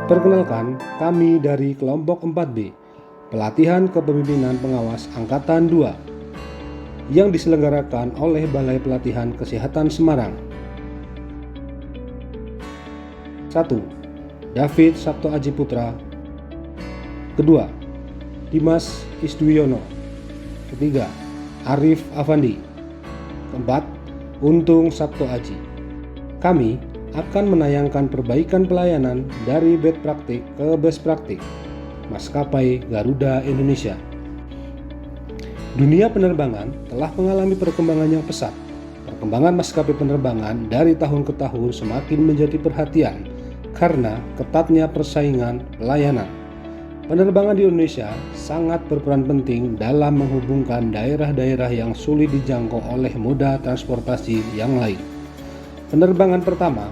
Perkenalkan, kami dari kelompok 4B, Pelatihan Kepemimpinan Pengawas Angkatan 2, yang diselenggarakan oleh Balai Pelatihan Kesehatan Semarang. 1. David Sabto Aji Putra. 2. Dimas Isdwiyono. 3. Arif Afandi. 4. Untung Sabto Aji. Kami akan menayangkan perbaikan pelayanan dari bad praktik ke best praktik maskapai Garuda Indonesia. Dunia penerbangan telah mengalami perkembangan yang pesat. Perkembangan maskapai penerbangan dari tahun ke tahun semakin menjadi perhatian karena ketatnya persaingan pelayanan. Penerbangan di Indonesia sangat berperan penting dalam menghubungkan daerah-daerah yang sulit dijangkau oleh moda transportasi yang lain. Penerbangan pertama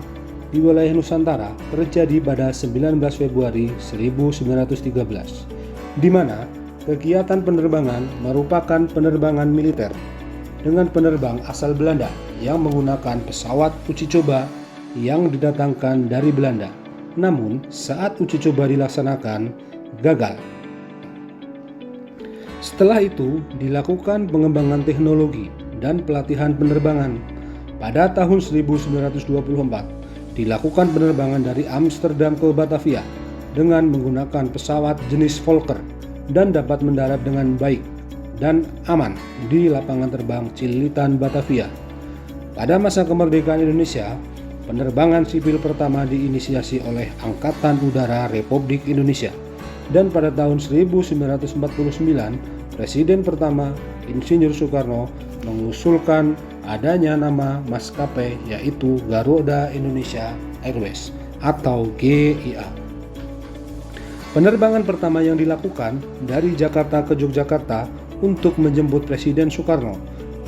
di wilayah Nusantara terjadi pada 19 Februari 1913, di mana kegiatan penerbangan merupakan penerbangan militer dengan penerbang asal Belanda yang menggunakan pesawat uji coba yang didatangkan dari Belanda. Namun, saat uji coba dilaksanakan, gagal. Setelah itu, dilakukan pengembangan teknologi dan pelatihan penerbangan. Pada tahun 1924, dilakukan penerbangan dari Amsterdam ke Batavia dengan menggunakan pesawat jenis Fokker dan dapat mendarat dengan baik dan aman di lapangan terbang Cililitan, Batavia. Pada masa kemerdekaan Indonesia, penerbangan sipil pertama diinisiasi oleh Angkatan Udara Republik Indonesia, dan pada tahun 1949, Presiden pertama Insinyur Soekarno mengusulkan adanya nama maskapai yaitu Garuda Indonesia Airways atau GIA. Penerbangan pertama yang dilakukan dari Jakarta ke Yogyakarta untuk menjemput Presiden Soekarno.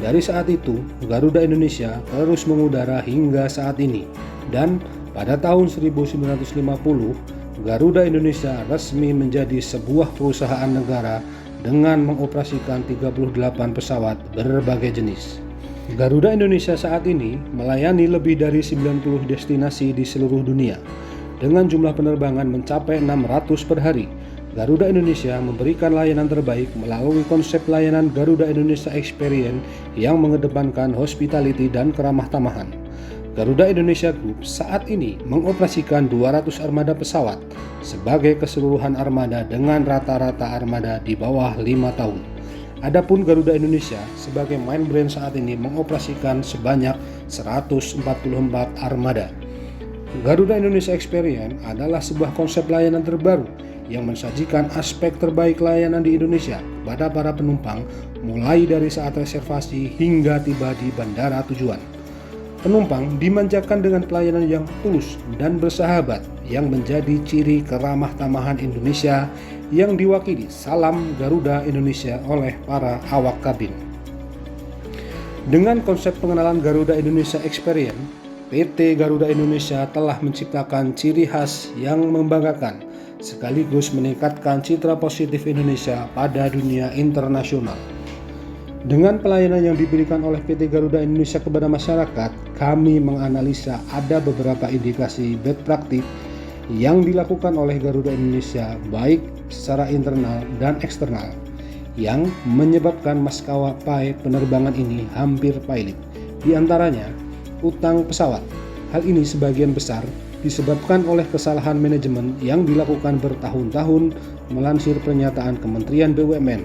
Dari saat itu, Garuda Indonesia terus mengudara hingga saat ini, dan pada tahun 1950, Garuda Indonesia resmi menjadi sebuah perusahaan negara dengan mengoperasikan 38 pesawat berbagai jenis. Garuda Indonesia saat ini melayani lebih dari 90 destinasi di seluruh dunia. Dengan jumlah penerbangan mencapai 600 per hari, Garuda Indonesia memberikan layanan terbaik melalui konsep layanan Garuda Indonesia Experience yang mengedepankan hospitality dan keramah tamahan. Garuda Indonesia Group saat ini mengoperasikan 200 armada pesawat sebagai keseluruhan armada dengan rata-rata armada di bawah 5 tahun. Adapun Garuda Indonesia sebagai main brand saat ini mengoperasikan sebanyak 144 armada. Garuda Indonesia Experience adalah sebuah konsep layanan terbaru yang mensajikan aspek terbaik layanan di Indonesia kepada para penumpang mulai dari saat reservasi hingga tiba di bandara tujuan. Penumpang dimanjakan dengan pelayanan yang tulus dan bersahabat yang menjadi ciri keramah tamahan Indonesia yang diwakili Salam Garuda Indonesia oleh para awak kabin. Dengan konsep pengenalan Garuda Indonesia Experience, PT Garuda Indonesia telah menciptakan ciri khas yang membanggakan sekaligus meningkatkan citra positif Indonesia pada dunia internasional. Dengan pelayanan yang diberikan oleh PT Garuda Indonesia kepada masyarakat, kami menganalisa ada beberapa indikasi bad praktik yang dilakukan oleh Garuda Indonesia baik secara internal dan eksternal yang menyebabkan maskapai penerbangan ini hampir pailit. Di antaranya, utang pesawat. Hal ini sebagian besar disebabkan oleh kesalahan manajemen yang dilakukan bertahun-tahun melansir pernyataan Kementerian BUMN.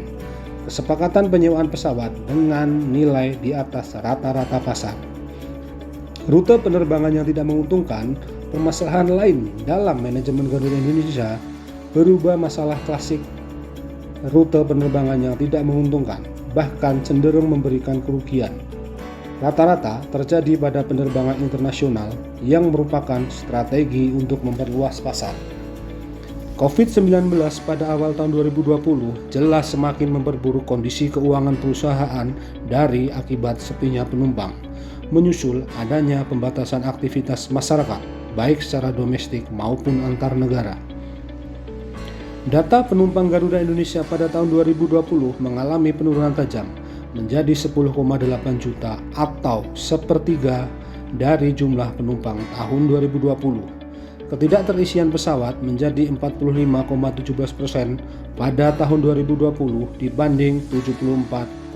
Kesepakatan penyewaan pesawat dengan nilai di atas rata-rata pasar. Rute penerbangan yang tidak menguntungkan. Permasalahan lain dalam manajemen Garuda Indonesia berubah masalah klasik rute penerbangan yang tidak menguntungkan, bahkan cenderung memberikan kerugian. Rata-rata terjadi pada penerbangan internasional yang merupakan strategi untuk memperluas pasar. COVID-19 pada awal tahun 2020 jelas semakin memperburuk kondisi keuangan perusahaan dari akibat sepinya penumpang, menyusul adanya pembatasan aktivitas masyarakat, baik secara domestik maupun antar negara. Data penumpang Garuda Indonesia pada tahun 2020 mengalami penurunan tajam menjadi 10,8 juta atau sepertiga dari jumlah penumpang tahun 2020. ketidakterisian pesawat menjadi 45,17% pada tahun 2020 dibanding 74,20%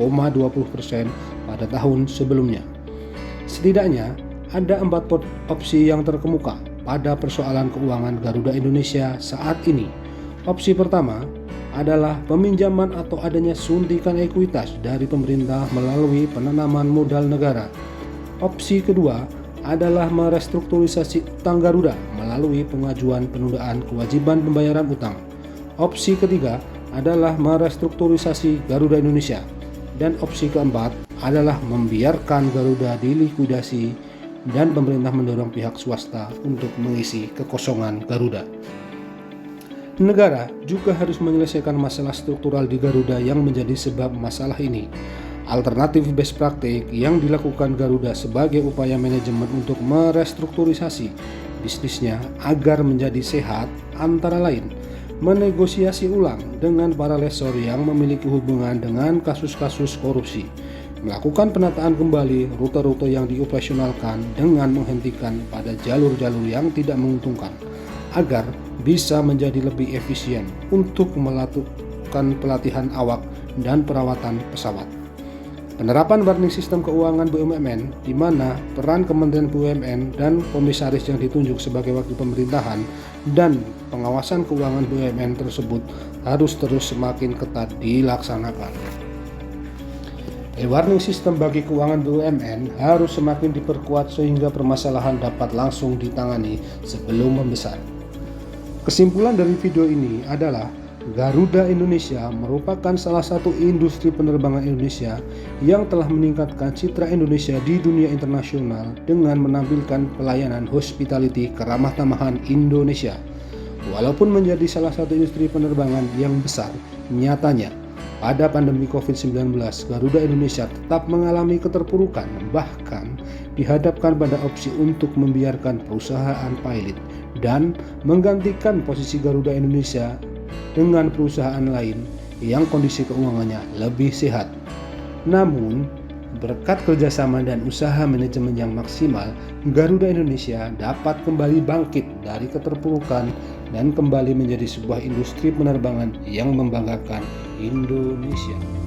pada tahun sebelumnya. Setidaknya ada 4 opsi yang terkemuka pada persoalan keuangan Garuda Indonesia saat ini. Opsi pertama adalah peminjaman atau adanya suntikan ekuitas dari pemerintah melalui penanaman modal negara. Opsi kedua adalah merestrukturisasi utang Garuda melalui pengajuan penundaan kewajiban pembayaran utang. Opsi ketiga adalah merestrukturisasi Garuda Indonesia. Dan opsi keempat adalah membiarkan Garuda dilikuidasi dan pemerintah mendorong pihak swasta untuk mengisi kekosongan Garuda. Negara juga harus menyelesaikan masalah struktural di Garuda yang menjadi sebab masalah ini. Alternatif best praktik yang dilakukan Garuda sebagai upaya manajemen untuk merestrukturisasi bisnisnya agar menjadi sehat antara lain menegosiasi ulang dengan para lessor yang memiliki hubungan dengan kasus-kasus korupsi, melakukan penataan kembali rute-rute yang dioperasionalkan dengan menghentikan pada jalur-jalur yang tidak menguntungkan, agar bisa menjadi lebih efisien untuk melakukan pelatihan awak dan perawatan pesawat. Penerapan warning sistem keuangan BUMN, di mana peran Kementerian BUMN dan komisaris yang ditunjuk sebagai wakil pemerintahan dan pengawasan keuangan BUMN tersebut harus terus semakin ketat dilaksanakan. Warning sistem bagi keuangan BUMN harus semakin diperkuat sehingga permasalahan dapat langsung ditangani sebelum membesar. Kesimpulan dari video ini adalah Garuda Indonesia merupakan salah satu industri penerbangan Indonesia yang telah meningkatkan citra Indonesia di dunia internasional dengan menampilkan pelayanan hospitality keramah tamahan Indonesia. Walaupun menjadi salah satu industri penerbangan yang besar, nyatanya pada pandemi COVID-19 Garuda Indonesia tetap mengalami keterpurukan, bahkan dihadapkan pada opsi untuk membiarkan perusahaan pilot dan menggantikan posisi Garuda Indonesia dengan perusahaan lain yang kondisi keuangannya lebih sehat. Namun, berkat kerjasama dan usaha manajemen yang maksimal, Garuda Indonesia dapat kembali bangkit dari keterpurukan dan kembali menjadi sebuah industri penerbangan yang membanggakan Indonesia.